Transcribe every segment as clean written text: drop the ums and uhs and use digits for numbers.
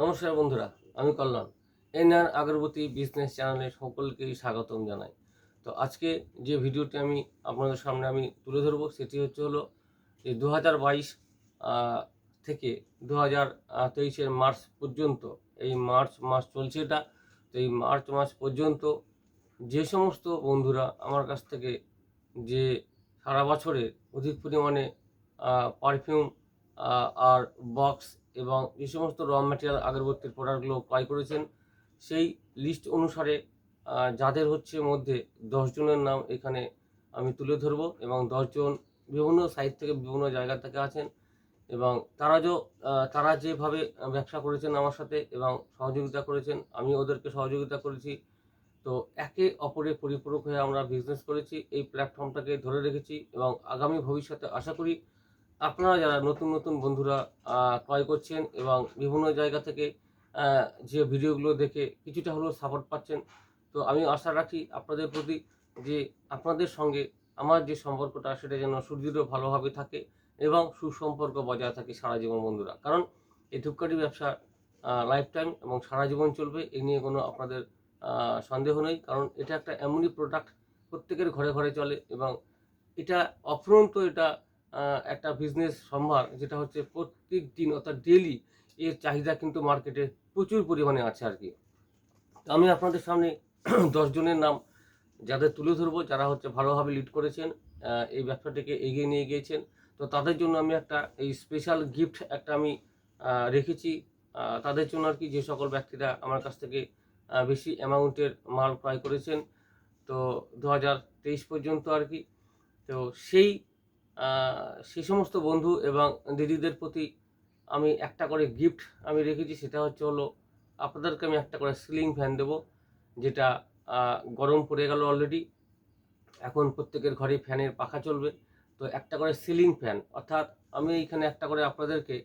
নমস্কার বন্ধুরা, আমি কল্যাণ। N.R.Agarbatti বিজনেস চ্যানেলে সকলকেই স্বাগতম জানাই। তো আজকে যে ভিডিওটি আমি আপনাদের সামনে তুলে ধরবো সেটি হলো যে 2022 থেকে 2023 মার্চ পর্যন্ত, এই মার্চ মাস চলছে এটা। তো এই মার্চ মাস পর্যন্ত যে সমস্ত বন্ধুরা আমার কাছ থেকে যে সারা বছরে অধিক পরিমাণে পারফিউম আর বক্স এবং যে সমস্ত র ম্যাটেরিয়াল আগরবাতির প্রোডাক্টগুলো ক্রয় করেছেন, সেই লিস্ট অনুসারে যাদের মধ্যে 10 জনের নাম এখানে আমি তুলে ধরবো এবং 10 জন বিভিন্ন সাইট থেকে বিভিন্ন জায়গা থেকে আছেন এবং তারা যেভাবে ব্যবসা করেছেন আমার সাথে এবং সহযোগিতা করেছেন, আমি ওদেরকে সহযোগিতা করেছি। তো একে অপরের পরিপূরক হয়ে আমরা বিজনেস করেছি, এই প্ল্যাটফর্মটাকে ধরে রেখেছি এবং আগামী ভবিষ্যতে আশা করি আপনারা যারা নতুন নতুন বন্ধুরা ক্রয় করছেন এবং বিভিন্ন জায়গা থেকে যে ভিডিওগুলো দেখে কিছুটা হলেও সাপোর্ট পাচ্ছেন, তো আমি আশা রাখি আপনাদের প্রতি যে আপনাদের সঙ্গে আমার যে সম্পর্কটা সেটা যেন সুদৃঢ় ভালোভাবে থাকে এবং সুসম্পর্ক বজায় থাকে সারা জীবন বন্ধুরা। কারণ এই ধূপকাঠি ব্যবসা লাইফ টাইম এবং সারা জীবন চলবে, এই নিয়ে কোনো আপনাদের সন্দেহ নেই। কারণ এটা একটা এমনই প্রোডাক্ট প্রত্যেকের ঘরে ঘরে চলে এবং এটা অফুরন্ত একটা বিজনেস সম্ভার, যেটা হচ্ছে প্রত্যেক দিন অর্থাৎ ডেইলি এর চাহিদা কিন্তু মার্কেটে প্রচুর পরিমাণে আছে আর কি। তো আমি আপনাদের সামনে 10 জনের নাম যাদের তুলে ধরবো, যারা ভালোভাবে লিড করেছেন, এই ব্যবসাটিকে এগিয়ে নিয়ে গিয়েছেন। তো তাদের জন্য আমি একটা এই স্পেশাল গিফট আমি রেখেছি তাদের জন্য আর কি, যে সকল ব্যক্তিরা আমার কাছ থেকে বেশি অ্যামাউন্টের মাল ক্রয় করেছেন, তো 2023 পর্যন্ত আর কি। তো সেই সমস্ত বন্ধু এবং দিদিদের প্রতি আমি একটা করে গিফট আমি রেখেছি, সেটা হলো আপনাদেরকে আমি একটা করে সিলিং ফ্যান দেবো, যেটা গরম পড়ে গেল অলরেডি, এখন প্রত্যেকের ঘরে ফ্যানের পাখা চলবে। তো একটা করে সিলিং ফ্যান, অর্থাৎ আমি এইখানে একটা করে আপনাদেরকে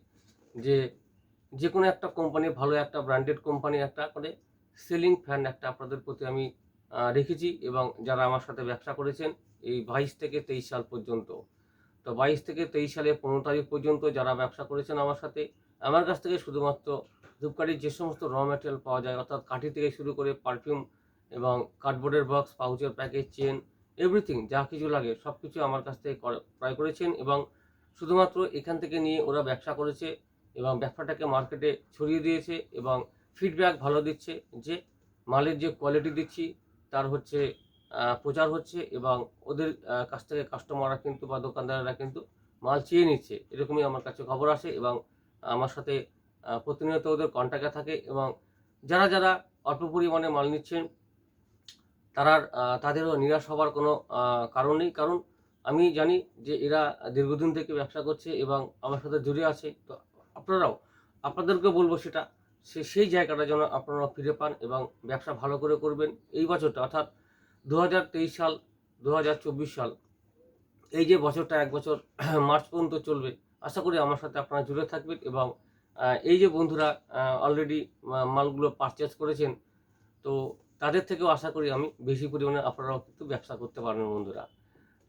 যে কোনো একটা কোম্পানি, ভালো একটা ব্র্যান্ডেড কোম্পানি একটা করে সিলিং ফ্যান একটা আপনাদের প্রতি আমি রেখেছি এবং যারা আমার সাথে ব্যবসা করেছেন এই 22 থেকে 23 সাল পর্যন্ত। তো 22 থেকে 23 সালে 15 তারিখ পর্যন্ত যারা ব্যবসা করেছেন আমার সাথে, আমার কাছ থেকে শুধুমাত্র ধূপকাঠির যে সমস্ত র ম্যাটেরিয়াল পাওয়া যায়, অর্থাৎ কাঠি থেকে শুরু করে পারফিউম এবং কার্ডবোর্ডের বক্স, পাউচের প্যাকেজ, চেন, এভরিথিং যা কিছু লাগে সব কিছু আমার কাছ থেকে ক্রয় করেছেন এবং শুধুমাত্র এখান থেকে নিয়ে ওরা ব্যবসা করেছে এবং ব্যবসাটাকে মার্কেটে ছড়িয়ে দিয়েছে এবং ফিডব্যাক ভালো দিচ্ছে যে মালের যে কোয়ালিটি দিচ্ছি তার প্রচার হচ্ছে এবং ওদের কাছ থেকে কাস্টমাররা কিন্তু বা দোকানদাররা কিন্তু মাল চেয়ে নিচ্ছে, এরকমই আমার কাছে খবর আসে এবং আমার সাথে প্রতিনিয়ত ওদের কন্ট্যাক্টে থাকে। এবং যারা যারা অল্প পরিমাণে মাল নিচ্ছেন তাদেরও নিরাশ হওয়ার কোনো কারণ নেই, কারণ আমি জানি যে এরা দীর্ঘদিন থেকে ব্যবসা করছে এবং আমার সাথে জড়িয়ে আছে। তো আপনাদেরকে বলবো সেই জায়গাটা যেন আপনারা ফিরে পান এবং ব্যবসা ভালো করে করবেন এই বছরটা, অর্থাৎ 2023 সাল 2024 সাল, এই যে বছরটা 1 বছর মার্চ পর্যন্ত চলবে। আশা করি আমার সাথে আপনারা জুড়ে থাকবেন এবং এই যে বন্ধুরা অলরেডি মালগুলো পারচেজ করেছেন, তো তাদের থেকেও আশা করি আমি বেশি পরিমাণে আপনারাও কিন্তু ব্যবসা করতে পারবেন বন্ধুরা।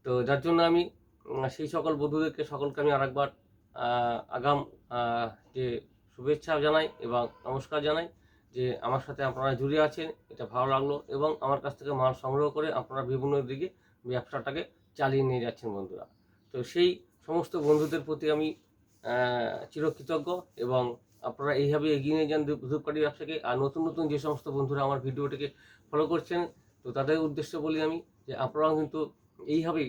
তো যার জন্য আমি সেই সকল বন্ধুদেরকে সকলকে আমি আরেকবার আগাম যে শুভেচ্ছা জানাই এবং নমস্কার জানাই যে আমার সাথে আপনারা জুড়ে আছেন, এটা ভালো লাগলো এবং আমার কাছ থেকে মাল সংগ্রহ করে আপনারা বিভিন্ন দিকে ব্যবসাটাকে চালিয়ে নিয়ে যাচ্ছেন বন্ধুরা। তো সেই সমস্ত বন্ধুদের প্রতি আমি চিরকৃতজ্ঞ এবং আপনারা এইভাবে এগিয়ে নিয়ে যান ধূপকাঠি ব্যবসাকে। আর নতুন নতুন যে সমস্ত বন্ধুরা আমার ভিডিওটিকে ফলো করছেন, তো তাদের উদ্দেশ্যে বলি আমি যে আপনারাও কিন্তু এইভাবেই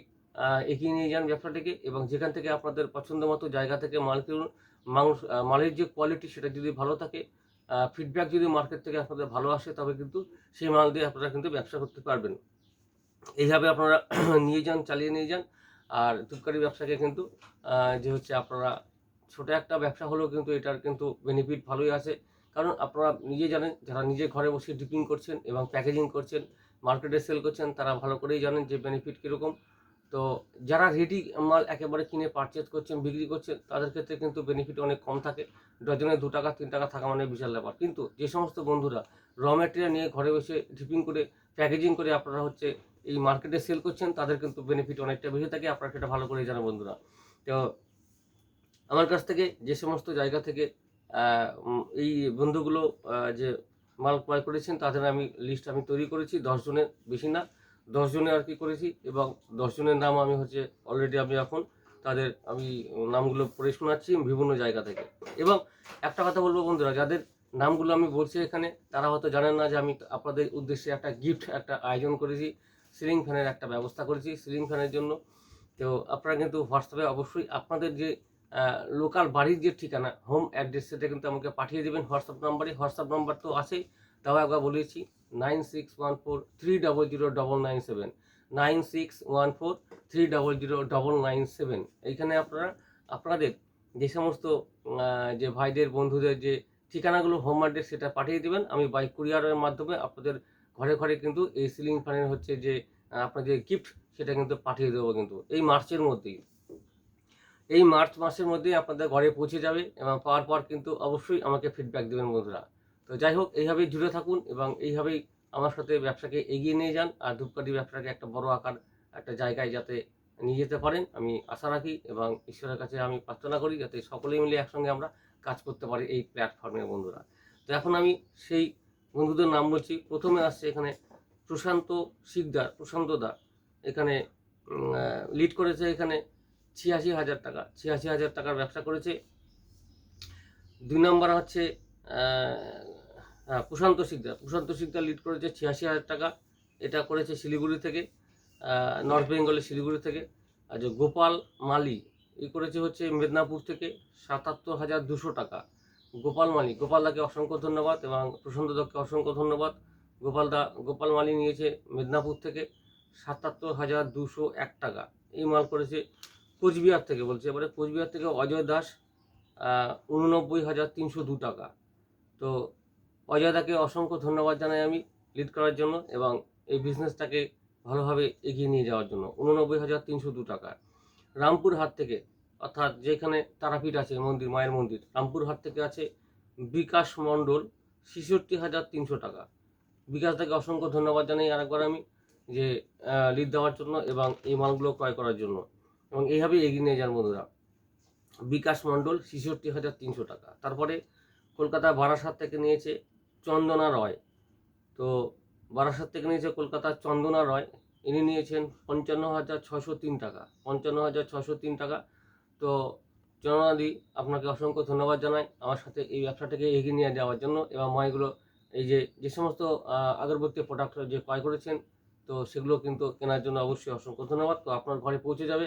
এগিয়ে নিয়ে যান ব্যবসাটিকে এবং যেখান থেকে আপনাদের পছন্দ মতো জায়গা থেকে মাল কিনুন। মালের যে কোয়ালিটি সেটা যদি ভালো থাকে, ফিডব্যাক যদি মার্কেট থেকে আপনাদের ভালো আসে, তবে কিন্তু সেই মাল দিয়ে আপনারা কিন্তু ব্যবসা করতে পারবেন। এইভাবে আপনারা চালিয়ে নিয়ে যান। আর ধূপকাঠি ব্যবসাকে কিন্তু আপনারা ছোটো একটা ব্যবসা হলেও কিন্তু এটার কিন্তু বেনিফিট ভালোই আছে, কারণ আপনারা নিজে জানেন, যারা নিজে ঘরে বসে ডিপিং করছেন এবং প্যাকেজিং করছেন, মার্কেটে সেল করছেন, তারা ভালো করেই জানেন যে বেনিফিট কীরকম। তো যারা রেডি মাল একেবারে কিনে পারচেজ করছেন, বিক্রি করছেন, তাদের ক্ষেত্রে কিন্তু বেনিফিট অনেক কম থাকে, ডজনে 2 টাকা 3 টাকা থাকা মানে বিশাল ব্যাপার। কিন্তু যে সমস্ত বন্ধুরা র ম্যাটেরিয়াল নিয়ে ঘরে বসে ডিপিং করে প্যাকেজিং করে আপনারা এই মার্কেটে সেল করছেন, তাদের কিন্তু বেনিফিট অনেকটা বেশি থাকে, আপনারা সেটা ভালো করেই জানেন বন্ধুরা। তো আমার কাছ থেকে যে সমস্ত জায়গা থেকে এই বন্ধুগুলো যে মাল ক্রয় করেছেন তাদের আমি লিস্ট আমি তৈরি করেছি, 10 জনের বেশি না, 10 জনের আর কি করেছি, এবং 10 জনের নাম আমি হচ্ছে অলরেডি আমি এখন তাদের আমি নামগুলো পড়ে শোনাচ্ছি বিভিন্ন জায়গা থেকে। এবং একটা কথা বলবো বন্ধুরা, যাদের নামগুলো আমি বলছি এখানে তারা হয়তো জানেন না যে আমি আপনাদের উদ্দেশ্যে একটা গিফট একটা আয়োজন করেছি, সিলিং ফ্যানের একটা ব্যবস্থা করেছি সিলিং ফ্যানের জন্য। তো আপনারা কিন্তু হোয়াটসঅ্যাপে অবশ্যই আপনাদের যে লোকাল বাড়ির যে ঠিকানা, হোম অ্যাড্রেস, সেটা কিন্তু আমাকে পাঠিয়ে দেবেন হোয়াটসঅ্যাপ নাম্বারে। হোয়াটসঅ্যাপ নাম্বার তো আছেই, তাও একবার বলেছি, 9614300997, 9614300997। এইখানে আপনারা আপনাদের যে সমস্ত যে ভাইদের বন্ধুদের যে ঠিকানাগুলো, হোম অ্যাড্রেস, সেটা পাঠিয়ে দেবেন। আমি বাই কুরিয়ারের মাধ্যমে আপনাদের ঘরে ঘরে কিন্তু এই সিলিং ফ্যানের হচ্ছে যে আপনাদের গিফট, সেটা কিন্তু পাঠিয়ে দেবো কিন্তু এই মার্চের মধ্যেই। এই মার্চ মাসের মধ্যেই আপনাদের ঘরে পৌঁছে যাবে, এবং পাওয়ার পর কিন্তু অবশ্যই আমাকে ফিডব্যাক দেবেন বন্ধুরা। তো যাই হোক, এইভাবেই জুড়ে থাকুন এবং এইভাবেই আমার সাথে ব্যবসাকে এগিয়ে নিয়ে যান, আর ধূপকাঠি ব্যবসাকে একটা বড় আকার একটা জায়গায় যাতে নিয়ে যেতে পারেন আমি আশা রাখি, এবং ঈশ্বরের কাছে আমি প্রার্থনা করি যাতে সকলেই মিলে একসঙ্গে আমরা কাজ করতে পারি এই প্ল্যাটফর্মে বন্ধুরা। তো এখন আমি সেই বন্ধুদের নাম বলছি। প্রথমে আসছে এখানে প্রশান্ত শিকদার, প্রশান্ত দা এখানে লিড করেছে এখানে 86,000 টাকা, 86,000 টাকার ব্যবসা করেছে। 2 নম্বর হচ্ছে প্রশান্ত শিকদার লিড করেছে 86,000 টাকা, এটা করেছে শিলিগুড়ি থেকে, নর্থ বেঙ্গলের শিলিগুড়ি থেকে। আর যে গোপাল মালি এই করেছে হচ্ছে মেদিনীপুর থেকে 77,200 টাকা। গোপাল দাকে অসংখ্য ধন্যবাদ, এবং প্রশান্ত দাকে অসংখ্য ধন্যবাদ। গোপাল মালি নিয়েছে মেদিনীপুর থেকে 77,201 টাকা। এই মাল করেছে কোচবিহার থেকে, বলছে এবারে কোচবিহার থেকে অজয় দাস 89,302 টাকা। তো অজয় দাকে অসংখ্য ধন্যবাদ জানাই আমি লিড করার জন্য এবং এই বিজনেসটাকে ভালোভাবে এগিয়ে নিয়ে যাওয়ার জন্য। 89,302 টাকা। রামপুরহাট থেকে, অর্থাৎ যেখানে তারাপীঠ আছে মন্দির, মায়ের মন্দির, রামপুরহাট থেকে আছে বিকাশ মণ্ডল 66,300 টাকা। বিকাশ দাকে অসংখ্য ধন্যবাদ জানাই আরেকবার আমি, যে লিড দেওয়ার জন্য এবং এই মালগুলো ক্রয় করার জন্য, এবং এইভাবেই এগিয়ে নিয়ে যান বন্ধুরা। বিকাশ মণ্ডল 66,300 টাকা। তারপরে কলকাতা বারাসাত থেকে নিয়েছে চন্দনা রয়। তো বারাসাত থেকে নিয়েছে কলকাতার চন্দনা রয়, ইনি নিয়েছেন 55,603 টাকা, 55,603 টাকা। তো চন্দনাদি, আপনাকে অসংখ্য ধন্যবাদ জানাই আমার সাথে এই ব্যবসাটাকে এগিয়ে নিয়ে যাওয়ার জন্য, এবং মাইগুলো এই যে সমস্ত আগরবাতি প্রোডাক্ট যে ক্রয় করেছেন, তো সেগুলো কিন্তু কেনার জন্য অবশ্যই অসংখ্য ধন্যবাদ। তো আপনার ঘরে পৌঁছে যাবে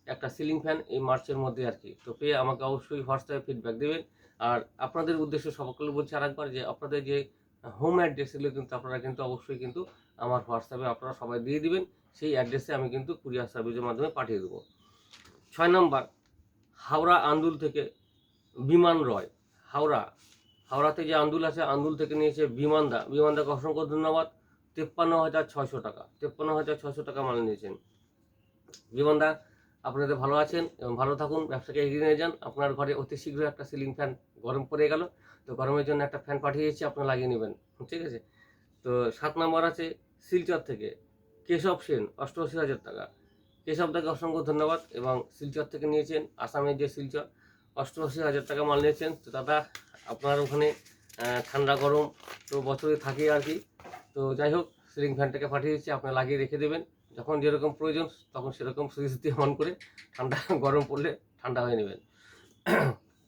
একটা সিলিং ফ্যান এই মার্চের মধ্যে আর কি। তো পেয়ে আমাকে অবশ্যই হোয়াটসঅ্যাপে ফিডব্যাক দেবেন। আর আপনাদের উদ্দেশ্যে সকলে বলছি আরেকবার, যে আপনাদের যে হোম অ্যাড্রেস, এগুলো কিন্তু আপনারা কিন্তু অবশ্যই কিন্তু আমার হোয়াটসঅ্যাপে আপনারা সবাই দিয়ে দিবেন, সেই অ্যাড্রেসে আমি কিন্তু কুরিয়ার সার্ভিসের মাধ্যমে পাঠিয়ে দেবো। 6 নম্বর হাওড়া আন্দুল থেকে বিমান রয়। হাওড়াতে যে আন্দুল আছে, আন্দুল থেকে নিয়েছে বিমানদাকে অসংখ্য ধন্যবাদ। 53,600 টাকা, 53,600 টাকা মাল নিয়েছেন বিমানদা। আপনাদের ভালো আছেন এবং ভালো থাকুন, ব্যবসাকে এগিয়ে নিয়ে যান। আপনার ঘরে অতি শীঘ্রই একটা সিলিং ফ্যান, গরম পড়ে গেল, তো গরমের জন্য একটা ফ্যান পাঠিয়েছি, আপনারা লাগিয়ে নেবেন, ঠিক আছে। তো 7 নম্বর আছে শিলচর থেকে কেশব সেন 88,000 টাকা। কেশবদাকে অসংখ্য ধন্যবাদ, এবং শিলচর থেকে নিয়েছেন, আসামের যে শিলচর, 88,000 টাকা মাল নিয়েছেন। তো দাদা, আপনার ওখানে ঠান্ডা গরম তো বছরে থাকে আর কি। তো যাই হোক, সিলিং ফ্যানটাকে পাঠিয়েছি, আপনারা লাগিয়ে রেখে দেবেন, যখন যেরকম প্রয়োজন তখন সেরকম সুইচ দিয়ে অন করে ঠান্ডা গরম পড়লে ঠান্ডা হয়ে নেবেন।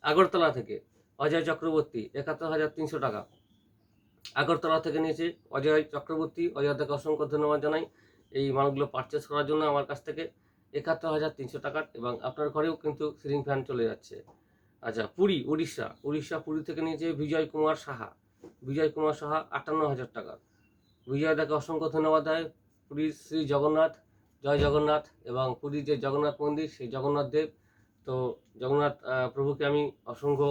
আগরতলা থেকে অজয় চক্রবর্তী 71,300 টাকা। আগরতলা থেকে নিয়েছে অজয় চক্রবর্তী, অজয় দাকে অসংখ্য ধন্যবাদ জানাই এই মালগুলো পারচেস করার জন্য আমার কাছ থেকে। 71,300 টাকার, এবং আপনার ঘরেও কিন্তু সিলিং ফ্যান চলে যাচ্ছে। আচ্ছা, উড়িষ্যা পুরী থেকে নিয়েছে বিজয় কুমার সাহা 58,000 টাকা। বিজয় দাকে অসংখ্য ধন্যবাদ দেয়। পুরীর শ্রী জগন্নাথ, জয় জগন্নাথ, এবং পুরীর যে জগন্নাথ মন্দির, সেই জগন্নাথ দেব, তো জগন্নাথ প্রভুকে আমি অসংখ্য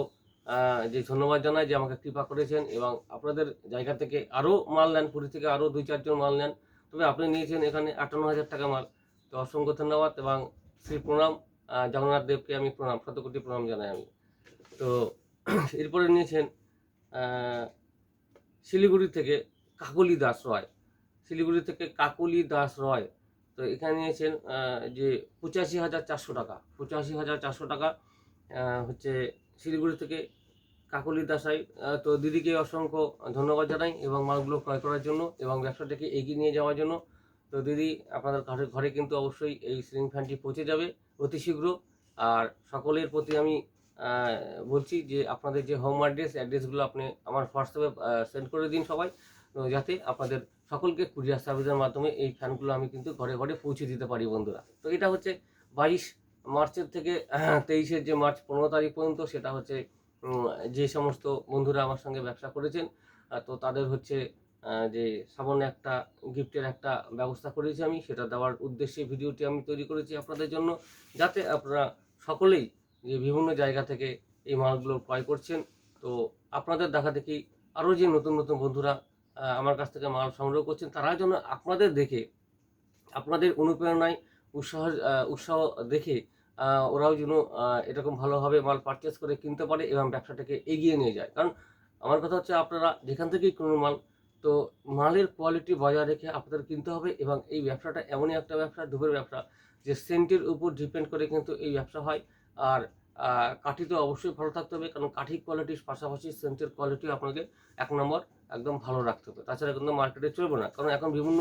যে ধন্যবাদ জানাই যে আমাকে কৃপা করেছেন, এবং আপনাদের জায়গা থেকে আরও মাল নেন, পুরী থেকে আরও 2-4 জন মাল নেন, তবে আপনি নিয়েছেন এখানে 58,000 টাকা মাল, তো অসংখ্য ধন্যবাদ এবং শ্রী প্রণাম। জগন্নাথ দেবকে আমি প্রণাম, শতকোটি প্রণাম জানাই আমি। তো এরপরে নিয়েছেন শিলিগুড়ি থেকে কাকলি দাস রয়, তো এখানে নিয়েছেন যে 85,400 টাকা, 85,400 টাকা হচ্ছে শিলিগুড়ি থেকে কাকলি দাসাই। তো দিদিকে অসংখ্য ধন্যবাদ জানাই এবং মালগুলো ক্রয় করার জন্য এবং ব্যবসাটাকে এগিয়ে নিয়ে যাওয়ার জন্য। তো দিদি, আপনাদের ঘরে ঘরে কিন্তু অবশ্যই এই সিলিং ফ্যানটি পৌঁছে যাবে অতি শীঘ্র। আর সকলের প্রতি আমি বলছি যে আপনাদের যে হোম অ্যাড্রেসগুলো আপনি আমার হোয়াটসঅ্যাপে সেন্ড করে দিন সবাই, যাতে আপনাদের সকলকে কুরিয়ার সার্ভিসের মাধ্যমে এই ফ্যানগুলো আমি কিন্তু ঘরে ঘরে পৌঁছে দিতে পারি বন্ধুরা। তো এটা হচ্ছে 22 মার্চের থেকে 23 যে মার্চ 15 তারিখ পর্যন্ত, সেটা হচ্ছে যে সমস্ত বন্ধুরা আমার সঙ্গে ব্যবসা করেছেন, তো তাদের হচ্ছে যে সামান্য একটা গিফটের একটা ব্যবস্থা করেছি আমি, সেটা দেওয়ার উদ্দেশ্যে ভিডিওটি আমি তৈরি করেছি আপনাদের জন্য, যাতে আপনারা সকলেই যে বিভিন্ন জায়গা থেকে এই মালগুলো ক্রয় করছেন, তো আপনাদের দেখা দেখি আরও যে নতুন নতুন বন্ধুরা আমার কাছ থেকে মাল সংগ্রহ করছেন, তারা যেন আপনাদের দেখে, আপনাদের অনুপ্রেরণায় উৎসাহ দেখে ওরাও যেন এরকম ভালোভাবে মাল পারচেস করে কিনতে পারে এবং ব্যবসাটাকে এগিয়ে নিয়ে যায়। কারণ আমার কথা হচ্ছে, আপনারা যেখান থেকেই কোনো মাল, তো মালের কোয়ালিটি বজায় রেখে আপনাদের কিনতে হবে। এবং এই ব্যবসাটা এমনই একটা ব্যবসা, ধূপের ব্যবসা, যে সেন্টের উপর ডিপেন্ড করে কিন্তু এই ব্যবসা হয়। আর কাঠি তো অবশ্যই ভালো থাকতে হবে, কারণ কাঠি কোয়ালিটির পাশাপাশি সেন্টের কোয়ালিটি আপনাকে এক নম্বর একদম ভালো রাখতে হবে, তাছাড়া কিন্তু মার্কেটে চলবে না। কারণ এখন বিভিন্ন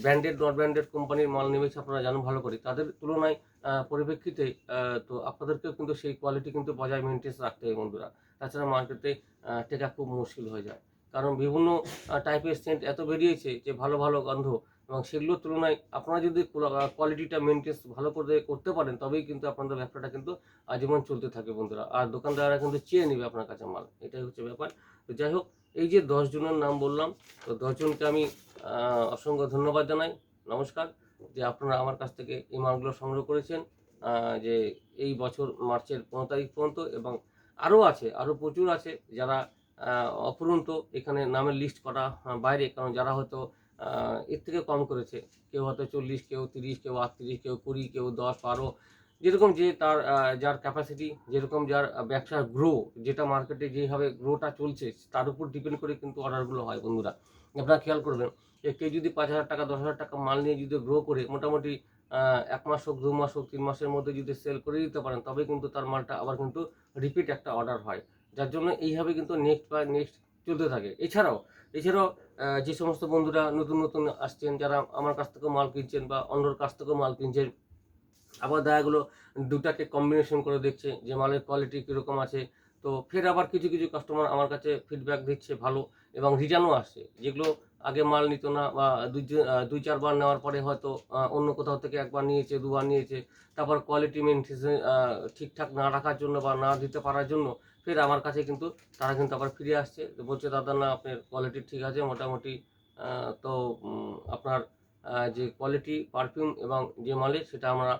ব্র্যান্ডেড নট ব্র্যান্ডেড কোম্পানির মাল নেমেছে, আপনারা জানেন ভালো করে, তাদের তুলনায় পরিপ্রেক্ষিতে তো আপনাদেরকেও কিন্তু সেই কোয়ালিটি কিন্তু বজায় মেনটেন রাখতে হবে বন্ধুরা, তাছাড়া মার্কেটে টেকা খুব মুশকিল হয়ে যায়। কারণ বিভিন্ন টাইপের সেন্ট এত বেরিয়েছে যে ভালো ভালো গন্ধ, এবং সেগুলোর তুলনায় আপনারা যদি কোয়ালিটিটা মেনটেন ভালো করে করতে পারেন, তবেই কিন্তু আপনাদের ব্যবসাটা কিন্তু আজীবন চলতে থাকে বন্ধুরা। আর দোকানদাররা কিন্তু চেয়ে নেবে আপনার কাছে মাল, এটাই হচ্ছে ব্যাপার। তো যাই হোক, এই যে 10 জনের নাম বললাম, তো 10 জনকে আমি অসংখ্য ধন্যবাদ জানাই, নমস্কার, যে আপনারা আমার কাছ থেকে এই মালগুলো সংগ্রহ করেছেন যে এই বছর মার্চের 15 তারিখ পর্যন্ত। এবং আরও আছে, আরও প্রচুর আছে যারা অপরন্ত এখানে নামের লিস্ট করা বাইরে, কারণ যারা হয়তো এর থেকে কম করেছে, কেউ হয়তো 40, কেউ 30, কেউ 38, কেউ 20, কেউ 10, 12, যেরকম যে তার যার ক্যাপাসিটি, যেরকম যার ব্যবসার গ্রো, যেটা মার্কেটে যেভাবে গ্রোটা চলছে তার উপর ডিপেন্ড করে কিন্তু অর্ডারগুলো হয় বন্ধুরা। আপনারা খেয়াল করবেন, কেউ যদি 5,000 টাকা 10,000 টাকা মাল নিয়ে যদি গ্রো করে মোটামুটি 1 মাস হোক, 2 মাস হোক, 3 মাসের মধ্যে যদি সেল করে দিতে পারেন, তবে কিন্তু তার মালটা আবার কিন্তু রিপিট একটা অর্ডার হয়, যার জন্য এইভাবে কিন্তু নেক্সট বা নেক্সট চলতে থাকে। এছাড়াও যে সমস্ত বন্ধুরা নতুন নতুন আসছেন, যারা আমার কাছ থেকেও মাল কিনছেন বা অন্যর কাছ থেকেও মাল কিনছেন, আবার দেখাগুলো দুটাকে কম্বিনেশন করে দেখছে যে মালের কোয়ালিটি কীরকম আছে, তো ফের আবার কিছু কিছু কাস্টমার আমার কাছে ফিডব্যাক দিচ্ছে ভালো, এবং রিটার্নও আসছে, যেগুলো আগে মাল নিত না, বা 2-4 বার নেওয়ার পরে হয়তো অন্য কোথাও থেকে একবার নিয়েছে, 2 বার নিয়েছে, তারপর কোয়ালিটি মেনটেন ঠিকঠাক না রাখার জন্য বা না দিতে পারার জন্য ফের আমার কাছে কিন্তু তারা কিন্তু আবার ফিরে আসছে, বলছে দাদা না, আপনার কোয়ালিটি ঠিক আছে মোটামুটি, তো আপনার যে কোয়ালিটি পারফিউম এবং যে মালের, সেটা আমরা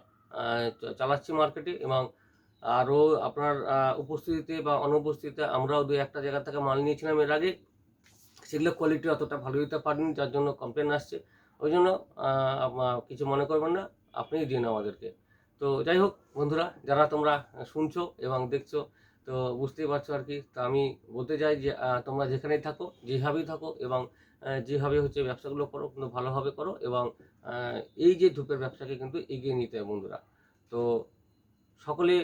চালাচ্ছি মার্কেটে। এবং আরও আপনার উপস্থিতিতে বা অনুপস্থিতিতে আমরাও 2-1টা জায়গা থেকে মাল নিয়েছিলাম এর আগে, সেগুলো কোয়ালিটি অতটা ভালো দিতে পারিনি, যার জন্য কমপ্লেন আসছে। ওই জন্য কিছু মনে করবেন না, আপনিই দিন আমাদেরকে। তো যাই হোক বন্ধুরা, যারা তোমরা শুনছো এবং দেখছো, তো বুঝতেই পারছো আর কি। তো আমি বলতে চাই যে তোমরা যেখানেই থাকো, যেভাবেই থাকো, এবং যেভাবে হচ্ছে ব্যবসাগুলো করো, কিন্তু ভালোভাবে করো, এবং এই যে ধূপের ব্যবসাকে কিন্তু এগিয়ে নিতে হবে বন্ধুরা। তো সকলে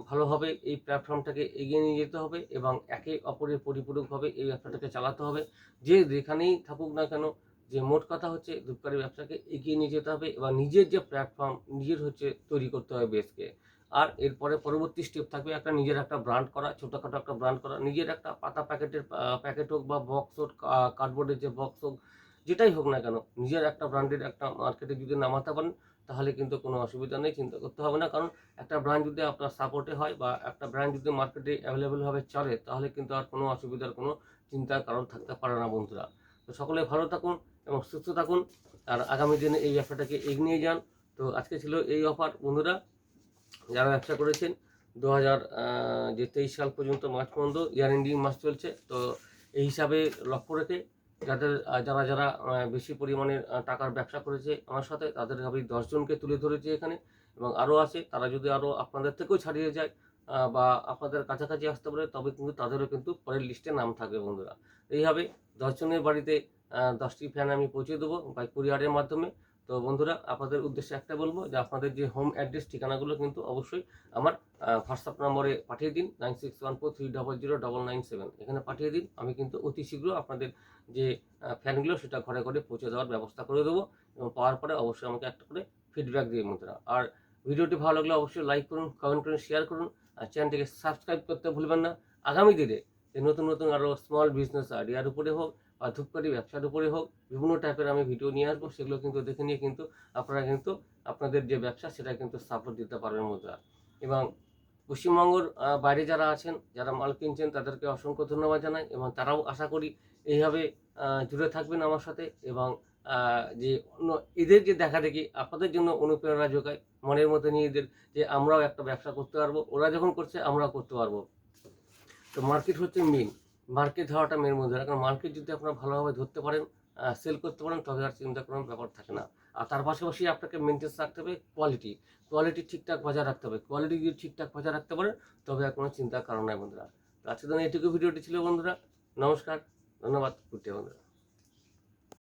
ভালোভাবে এই প্ল্যাটফর্মটাকে এগিয়ে নিয়ে যেতে হবে, এবং একে অপরের পরিপূরকভাবে এই ব্যবসাটাকে চালাতে হবে। যে যেখানেই থাকুক না কেন, যে মোট কথা হচ্ছে ধূপকাঠি ব্যবসাকে এগিয়ে নিয়ে যেতে হবে, এবং নিজের যে প্ল্যাটফর্ম নিজের হচ্ছে তৈরি করতে হবে বেসকে। আর এরপরে পরবর্তী স্টেপ থাকবে নিজের একটা ব্র্যান্ড করা, ছোটোখাটো একটা ব্র্যান্ড করা, নিজের একটা পাতা প্যাকেট হোক বা বক্স হোক, কার্ডবোর্ডের যে বক্স হোক, যেটাই হোক না কেন, নিজের একটা ব্র্যান্ডের একটা মার্কেটে যদি নামাতে পারেন, তাহলে কিন্তু কোনো অসুবিধা নেই, চিন্তা করতে হবে না। কারণ একটা ব্র্যান্ড যদি আপনার সাপোর্টে হয়, বা একটা ব্র্যান্ড যদি মার্কেটে অ্যাভেলেবেলভাবে চলে, তাহলে কিন্তু আর কোনো অসুবিধার কোনো চিন্তার কারণ থাকতে পারে না বন্ধুরা। তো সকলে ভালো থাকুন এবং সুস্থ থাকুন, আর আগামী দিনে এই ব্যবসাটাকে এগিয়ে নিয়ে যান। তো আজকে ছিল এই অফার বন্ধুরা, যারা ব্যবসা করেছেন 2023 সাল পর্যন্ত, মার্চ পর্যন্ত ইয়ার এন্ডিং মাস চলছে, তো এই হিসাবে লক্ষ্য রেখে যারা যারা বেশি পরিমাণে টাকার ব্যবসা করেছে আমার সাথে, তাদের আমি 10 জনকে তুলে ধরেছি এখানে, এবং আরও আছে, তারা যদি আরও আপনাদের থেকেও ছাড়িয়ে যায় বা আপনাদের কাছাকাছি আসতে পারে, তবে কিন্তু তাদেরও কিন্তু পরের লিস্টে নাম থাকবে বন্ধুরা। এইভাবে 10 জনের বাড়িতে 10টি ফ্যান আমি পৌঁছে দেবো বাই কুরিয়ারের মাধ্যমে। তো বন্ধুরা, আপনাদের উদ্দেশ্যে একটা বলবো যে আপনাদের যে হোম অ্যাড্রেস ঠিকানাগুলো কিন্তু অবশ্যই আমার হোয়াটসঅ্যাপ নম্বরে পাঠিয়ে দিন 9614300997, এখানে পাঠিয়ে দিন। আমি কিন্তু অতি শীঘ্র আপনাদের যে ফ্যানগুলো সেটা ঘরে ঘরে পৌঁছে দেওয়ার ব্যবস্থা করে দেবো, এবং পাওয়ার পরে অবশ্যই আমাকে একটা করে ফিডব্যাক দিয়ে বন্ধুরা। আর ভিডিওটি ভালো লাগলে অবশ্যই লাইক করুন, কমেন্ট করুন, শেয়ার করুন, আর চ্যানেলটিকে সাবস্ক্রাইব করতে ভুলবেন না। আগামী দিনে যে নতুন নতুন আরও স্মল বিজনেস আইডিয়ার উপরে হোক বা ধূপকাঠি ব্যবসার উপরে হোক, বিভিন্ন টাইপের আমি ভিডিও নিয়ে আসবো, সেগুলো কিন্তু দেখে নিয়ে কিন্তু আপনারা কিন্তু আপনাদের যে ব্যবসা সেটা কিন্তু সাপোর্ট দিতে পারবেন বন্ধুরা। এবং পশ্চিমবঙ্গের বাইরে যারা আছেন, যারা মাল কিনছেন, তাদেরকে অসংখ্য ধন্যবাদ জানাই, এবং তারাও আশা করি এইভাবে জুড়ে থাকবেন আমার সাথে, এবং যে অন্য এদের যে দেখা দেখি আপনাদের জন্য অনুপ্রেরণা যোগায়, মনের মধ্যে নিয়ে এদের যে আমরাও একটা ব্যবসা করতে পারবো, ওরা যখন করছে আমরাও করতে পারবো। তো মার্কেট হচ্ছে মেন, মার্কেট হওয়াটা মেন বন্ধুরা। কারণ মার্কেট যদি আপনারা ভালোভাবে ধরতে পারেন, সেল করতে পারেন, তবে আর চিন্তা করার ব্যাপার থাকে না। আর তার পাশাপাশি আপনাকে মেনটেন্স রাখতে হবে কোয়ালিটি ঠিকঠাক বজায় রাখতে হবে। কোয়ালিটি যদি ঠিকঠাক বজায় রাখতে পারেন, তবে আর কোনো চিন্তার কারণ নাই বন্ধুরা। তো আজকের দিনে এটুকু ভিডিওটি ছিল বন্ধুরা। নমস্কার, ধন্যবাদ, বন্ধুরা।